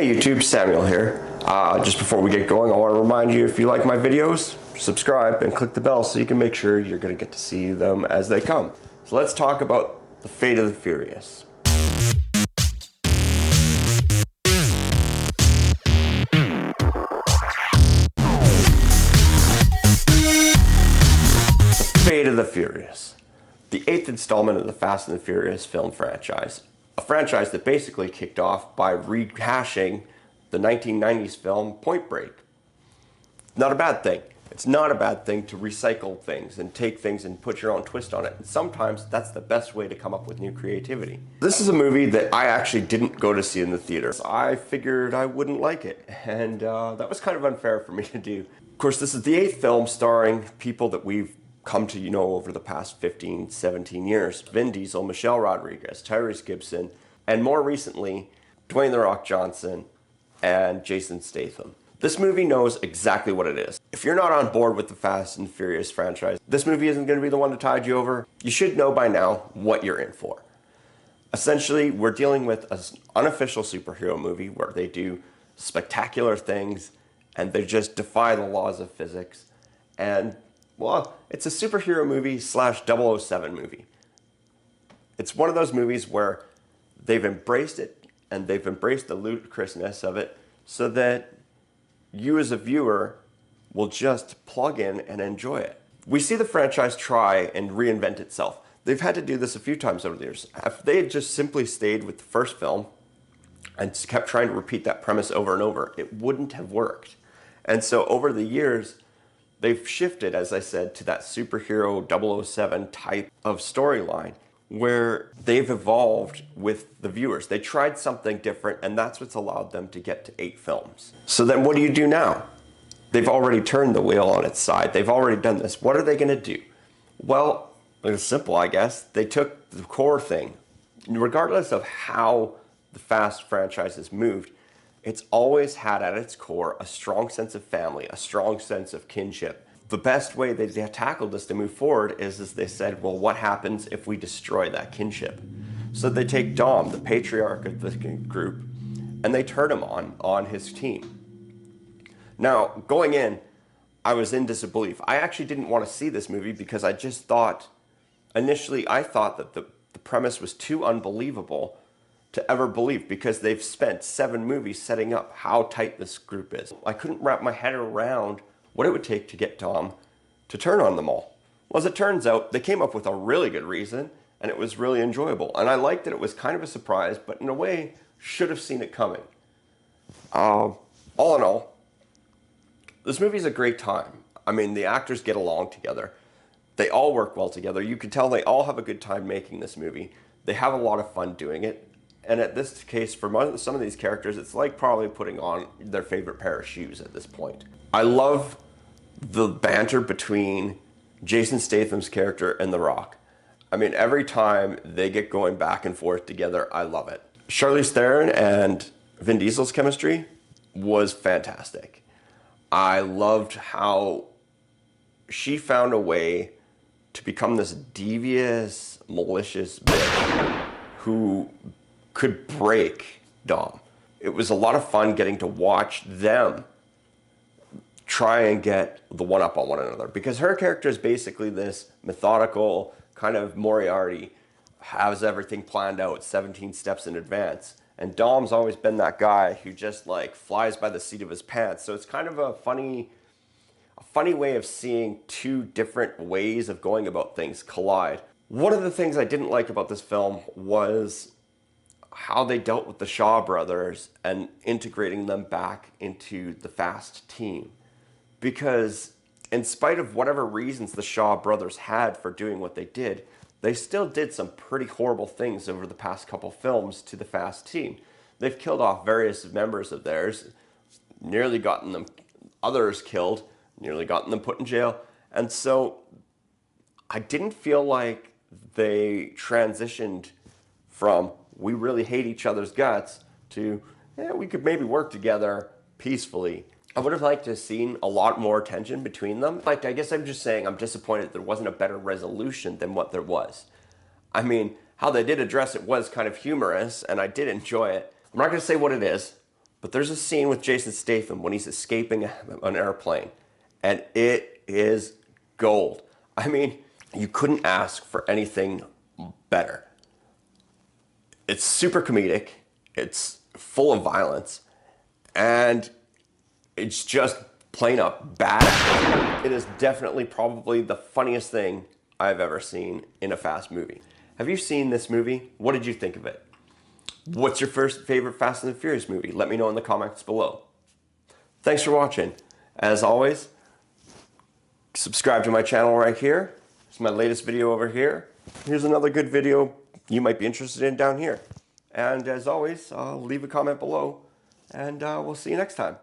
Hey YouTube, Samuel here. Just before we get going, I want to remind you, if you like my videos, subscribe and click the bell so you can make sure you're going to get to see them as they come. So let's talk about the Fate of the Furious. Fate of the Furious. The 8th installment of the Fast and the Furious film franchise. A franchise that basically kicked off by rehashing the 1990s film Point Break. Not a bad thing. It's not a bad thing to recycle things and take things and put your own twist on it. And sometimes that's the best way to come up with new creativity. This is a movie that I actually didn't go to see in the theater. I figured I wouldn't like it, and that was kind of unfair for me to do. Of course, this is the 8th film starring people that we've come to know over the past 15, 17 years. Vin Diesel, Michelle Rodriguez, Tyrese Gibson, and more recently, Dwayne "The Rock" Johnson and Jason Statham. This movie knows exactly what it is. If you're not on board with the Fast and Furious franchise, this movie isn't going to be the one to tide you over. You should know by now what you're in for. Essentially, we're dealing with an unofficial superhero movie where they do spectacular things and they just defy the laws of physics. And well, it's a superhero movie slash 007 movie. It's one of those movies where they've embraced it and they've embraced the ludicrousness of it so that you as a viewer will just plug in and enjoy it. We see the franchise try and reinvent itself. They've had to do this a few times over the years. If they had just simply stayed with the first film and kept trying to repeat that premise over and over, it wouldn't have worked. And so over the years, they've shifted, as I said, to that superhero 007 type of storyline where they've evolved with the viewers. They tried something different, and that's what's allowed them to get to 8 films. So then what do you do now? They've already turned the wheel on its side. They've already done this. What are they going to do? Well, it's simple, I guess. They took the core thing. Regardless of how the Fast franchise has moved, it's always had at its core a strong sense of family, a strong sense of kinship. The best way they tackled this to move forward is they said, well, what happens if we destroy that kinship? So they take Dom, the patriarch of the group, and they turn him on his team. Now, going in, I was in disbelief. I actually didn't want to see this movie because I just thought, initially I thought that the premise was too unbelievable to ever believe, because they've spent 7 movies setting up how tight this group is. I couldn't wrap my head around what it would take to get Dom to turn on them all. Well, as it turns out, they came up with a really good reason, and it was really enjoyable. And I liked that it was kind of a surprise, but in a way, should have seen it coming. All in all, this movie's a great time. I mean, the actors get along together. They all work well together. You can tell they all have a good time making this movie. They have a lot of fun doing it. And at this case, for some of these characters, it's like probably putting on their favorite pair of shoes at this point. I love the banter between Jason Statham's character and The Rock. I mean, every time they get going back and forth together, I love it. Charlize Theron and Vin Diesel's chemistry was fantastic. I loved how she found a way to become this devious, malicious bitch who could break Dom. It was a lot of fun getting to watch them try and get the one-up on one another, because her character is basically this methodical kind of Moriarty, has everything planned out 17 steps in advance, and Dom's always been that guy who just like flies by the seat of his pants. So it's kind of a funny way of seeing 2 different ways of going about things collide. One of the things I didn't like about this film was how they dealt with the Shaw brothers and integrating them back into the Fast team. Because in spite of whatever reasons the Shaw brothers had for doing what they did, they still did some pretty horrible things over the past couple films to the Fast team. They've killed off various members of theirs, nearly gotten them others killed, nearly gotten them put in jail. And so I didn't feel like they transitioned from we really hate each other's guts to, yeah, we could maybe work together peacefully. I would have liked to have seen a lot more tension between them. Like, I guess I'm just saying I'm disappointed there wasn't a better resolution than what there was. I mean, how they did address it was kind of humorous, and I did enjoy it. I'm not going to say what it is, But there's a scene with Jason Statham when he's escaping an airplane, and it is gold. I mean, you couldn't ask for anything better. It's super comedic, it's full of violence, and it's just plain up bad. It is definitely probably the funniest thing I've ever seen in a Fast movie. Have you seen this movie? What did you think of it? What's your favorite Fast and the Furious movie? Let me know in the comments below. Thanks for watching. As always, subscribe to my channel right here. It's my latest video over here. Here's another good video you might be interested in down here. And as always, leave a comment below, and we'll see you next time.